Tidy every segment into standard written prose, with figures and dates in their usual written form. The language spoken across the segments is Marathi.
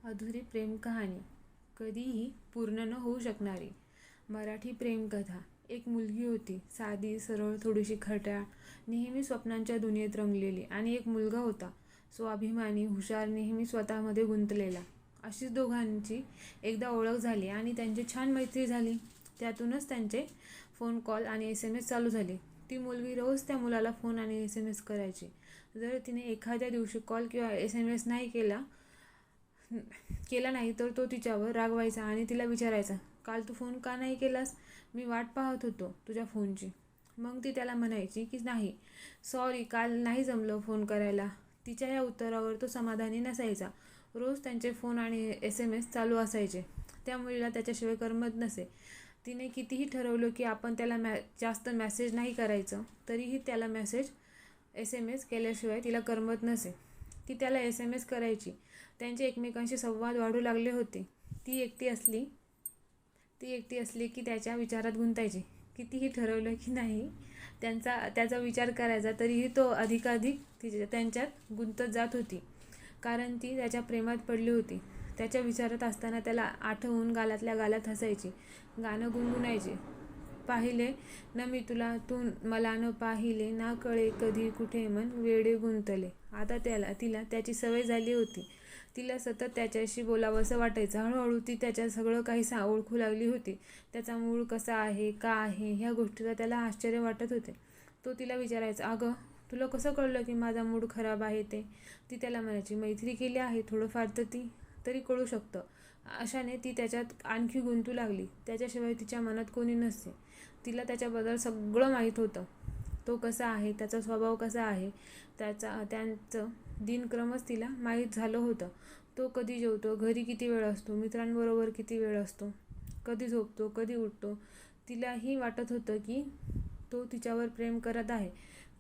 अधुरी प्रेम कहाणी, कधीही पूर्ण न होऊ शकणारी मराठी प्रेमकथा. एक मुलगी होती, साधी, सरळ, थोडीशी खट्याळ, नेहमी स्वप्नांच्या दुनियेत रंगलेली. आणि एक मुलगा होता, स्वाभिमानी, हुशार, नेहमी स्वतःमध्ये गुंतलेला. अशीच दोघांची एकदा ओळख झाली आणि त्यांची छान मैत्री झाली. त्यातूनच त्यांचे फोन कॉल आणि SMS चालू झाले. ती मुलगी रोज त्या मुलाला फोन आणि SMS करायची. जर तिने एखाद्या दिवशी कॉल किंवा SMS नाही केला नाही तर तो तिच्यावर रागवायचा आणि तिला विचारायचा, काल तू फोन का नाही केलास? मी वाट पाहत होतो तुझ्या फोनची. मग ती त्याला म्हणायची की नाही, सॉरी, काल नाही जमलं फोन करायला. तिच्या या उत्तरावर तो समाधानी नसायचा. रोज त्यांचे फोन आणि SMS चालू असायचे. त्या मुलीला त्याच्याशिवाय करमत नसे. तिने कितीही ठरवलं की आपण त्याला जास्त मेसेज नाही करायचं, तरीही त्याला SMS केल्याशिवाय तिला करमत नसे. ती त्याला SMS करायची. त्यांचे एकमेकांशी संवाद वाढू लागले होते. ती एकटी असली की त्याच्या विचारात गुंतायची. कितीही ठरवलं की नाही त्याचा विचार करायचा, तरीही तो अधिकाधिक त्यांच्यात गुंतत जात होती. कारण ती त्याच्या प्रेमात पडली होती. त्याच्या विचारात असताना त्याला आठवून गालातल्या गालात हसायची, गाणं गुणगुणायची. पाहिले न मी तुला, तू मला न पाहिले, ना कळे कधी कुठे मन वेडे गुंतले. आता तिला त्याची सवय झाली होती. तिला सतत त्याच्याशी बोलावंसं वाटायचं. हळूहळू ती त्याच्या सगळं काही ओळखू लागली होती. त्याचा मूड कसा आहे, का आहे, ह्या गोष्टीचा त्याला आश्चर्य वाटत होते. तो तिला विचारायचा, अगं तुला कसं कळलं की माझा मूड खराब आहे ते? ती त्याला म्हणायची, मैत्री केली आहे, थोडंफार तर तरी कळू शकतं. अशाने ती त्याच्यात आणखी गुंतू लागली. त्याच्याशिवाय तिच्या मनात कोणी नसते. तिला त्याच्याबद्दल सगळं माहीत होतं. तो कसा आहे, त्याचा स्वभाव कसा आहे, त्यांचं दिनक्रमच तिला माहीत झालं होतं. तो कधी जेवतो, घरी किती वेळ असतो, मित्रांबरोबर किती वेळ असतो, कधी झोपतो, कधी उठतो. तिलाही वाटत होतं की तो तिच्यावर प्रेम करत आहे,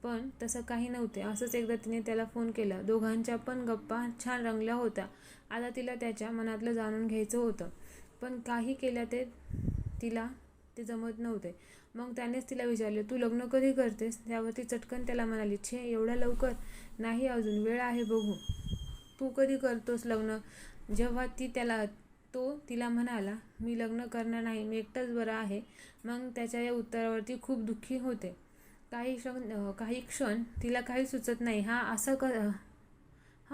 पण तसं काही नव्हते. असंच एकदा तिने त्याला फोन केला. दोघांच्या पण गप्पा छान रंगल्या होत्या. आता तिला त्याच्या मनातलं जाणून घ्यायचं होतं, पण काही केल्या तिला ते जमत नव्हते. मग त्यानेच तिला विचारले, तू लग्न कधी करतेस? त्यावरती चटकन त्याला म्हणाली, छे, एवढ्या लवकर नाही, अजून वेळ आहे, बघू. तू कधी करतोस लग्न? जेव्हा तो तिला म्हणाला, मी लग्न करणार नाही, मी एकटाच बरा आहे. मग त्याच्या या उत्तरावरती खूप दुःखी होते. काही क्षण तिला काही सुचत नाही. हा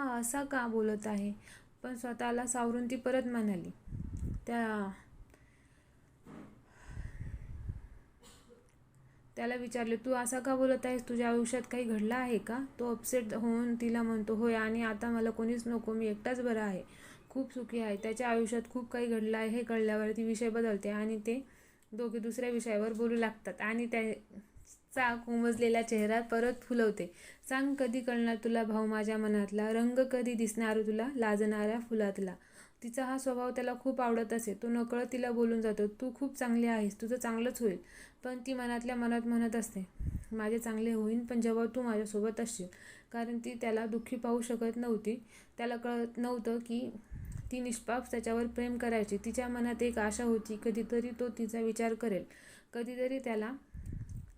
असा का बोलत आहे? पण स्वतःला सावरून ती परत म्हणाली, त्याला विचारले, तू असा का बोलत आहेस? तुझ्या आयुष्यात काही घडलं आहे का? तो अपसेट होऊन तिला म्हणतो, होय, आणि आता मला कोणीच नको, मी एकटाच बरा आहे, खूप सुखी आहे. त्याच्या आयुष्यात खूप काही घडलं आहे हे कळल्यावर ती विषय बदलते आणि ते दोघे दुसऱ्या विषयावर बोलू लागतात आणि त्याचा कोमजलेला चेहरा परत फुलवते. सांग, कधी कळणार तुला भाऊ माझ्या मनातला, रंग कधी दिसणार तुला लाजणाऱ्या फुलातला. तिचा हा स्वभाव त्याला खूप आवडत असे. तो नकळत तिला बोलून जातो, तू खूप चांगली आहेस, तुझं चांगलंच होईल. पण ती मनातल्या मनात म्हणत असते, माझे चांगले होईल पण जेव्हा तू माझ्यासोबत असशील. कारण ती त्याला दुःखी पाहू शकत नव्हती. त्याला कळत नव्हतं की ती निष्पाप त्याच्यावर प्रेम करायची. तिच्या मनात एक आशा होती, कधीतरी तो तिचा विचार करेल, कधीतरी त्याला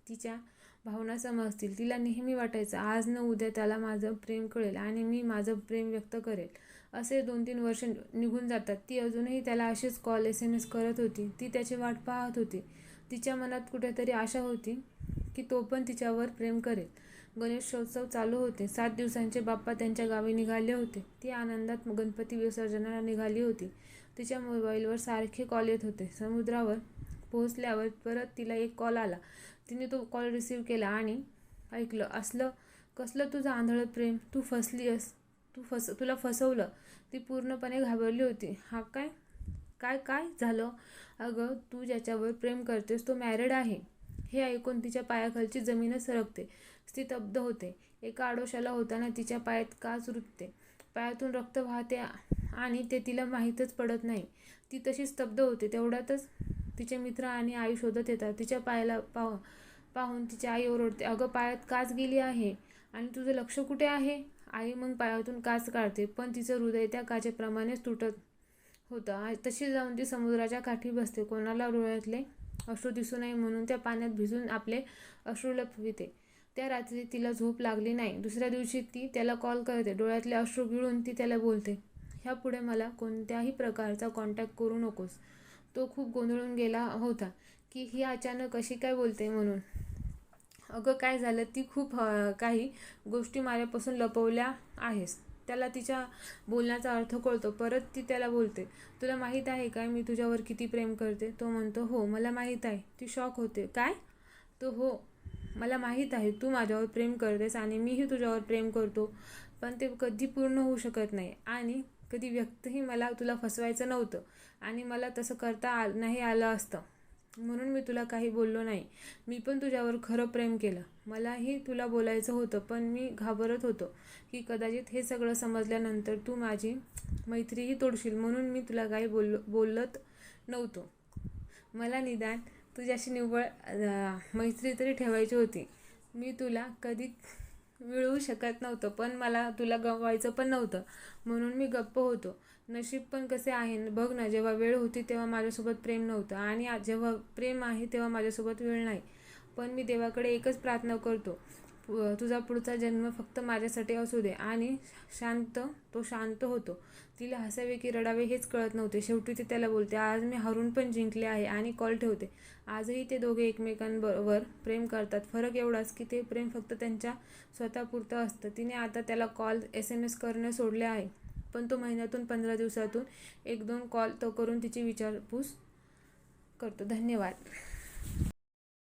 तिच्या भावना समजतील. तिला नेहमी वाटायचं, आज न उद्या त्याला माझं प्रेम कळेल आणि मी माझं प्रेम व्यक्त करेल. असे 2-3 वर्ष निघून जातात. ती अजूनही त्याला अशीच कॉल SMS करत होती. ती त्याची वाट पाहत होती. तिच्या मनात कुठेतरी आशा होती की तो पण तिच्यावर प्रेम करेल. गणेशोत्सव चालू होते. 7 दिवसांचे बाप्पा त्यांच्या गावी निघाले होते. ती आनंदात गणपती विसर्जनाला निघाली होती. तिच्या मोबाईलवर सारखे कॉल येत होते. समुद्रावर पोहोचल्यावर परत तिला एक कॉल आला. तिने तो कॉल रिसीव्ह केला आणि ऐकलं, असलं कसलं तुझं आंधळं प्रेम, तू फसलीस, तुला फसवलं. ती पूर्णपणे घाबरली होती. हा काय काय काय झालं? अगं, तू ज्याच्यावर प्रेम करतेस तो मॅरिड आहे. हे ऐकून तिच्या पायाखालची जमीनच सरकते. ती स्तब्ध होते. एका आडोशाला होताना तिच्या पायात काच रुतते, पायातून रक्त वाहते आणि ते तिला माहीतच पडत नाही. ती तशी स्तब्ध होते. तेवढ्यातच तिचे मित्र आणि आई शोधत येतात. तिच्या पायाला पाहून तिची आई ओरडते, अगं, पायात काच गेली आहे आणि तुझं लक्ष कुठे आहे? आई मग पायातून काच काढते, पण तिचं हृदय त्या काचेप्रमाणेच तुटत होतं. तशी जाऊन ती समुद्राच्या काठी बसते. कोणाला डोळ्यातले अश्रू दिसू नये म्हणून त्या पाण्यात भिजून आपले अश्रू लपविते. त्या रात्री तिला झोप लागली नाही. दुसऱ्या दिवशी ती त्याला कॉल करते. डोळ्यातले अश्रू गिळून ती त्याला बोलते, ह्यापुढे मला कोणत्याही प्रकारचा कॉन्टॅक्ट करू नकोस. तो खूप गोंधळून गेला होता की ही अचानक अशी काय बोलते म्हणून. अगं काय झालं, ती खूप काही गोष्टी माझ्यापासून लपवल्या आहेस. त्याला तिच्या बोलण्याचा अर्थ कळतो. परत ती त्याला बोलते, तुला माहीत आहे काय मी तुझ्यावर किती प्रेम करते. तो म्हणतो हो मला माहीत आहे. ती शॉक होते, काय. तो हो मला माहीत आहे तू माझ्यावर प्रेम करतेस आणि मीही तुझ्यावर प्रेम करतो, पण ते कधी पूर्ण होऊ शकत नाही आणि कधी व्यक्तही मला तुला फसवायचं नव्हतं आणि मला तसं करता नाही आलं असतं, म्हणून मी तुला काही बोललो नाही. मी पण तुझ्यावर खरं प्रेम केलं. मलाही तुला बोलायचं होतं, पण मी घाबरत होतो की कदाचित हे सगळं समजल्यानंतर तू माझी मैत्रीही तोडशील, म्हणून मी तुला काही बोलत नव्हतो. मला निदान तुझ्याशी निव्वळ मैत्री तरी ठेवायची होती. मी तुला कधी मिळवू शकत नव्हतं, पण मला तुला गमवायचं पण नव्हतं, म्हणून मी गप्प होतो. नशीब पण कसे आहे बघ ना, जेव्हा वेळ होती तेव्हा माझ्यासोबत प्रेम नव्हतं आणि जेव्हा प्रेम आहे तेव्हा माझ्यासोबत वेळ नाही. पण मी देवाकडे एकच प्रार्थना करतो, तुझा पुढचा जन्म फक्त माझ्यासाठी असू दे. आणि तो शांत होतो. तिला हसावे की रडावे हेच कळत नव्हते. शेवटी ती त्याला बोलते, आज मी हरून पण जिंकले आहे, आणि कॉल ठेवते. आजही ते दोघे एकमेकांवर प्रेम करतात. फरक एवढाच की ते प्रेम फक्त त्यांच्या स्वतःपुरतं असतं. तिने आता त्याला कॉल SMS करणे सोडले आहे, पण तो महिन्यातून 15 दिवसातून 1-2 कॉल तो करून तिची विचारपूस करतो. धन्यवाद.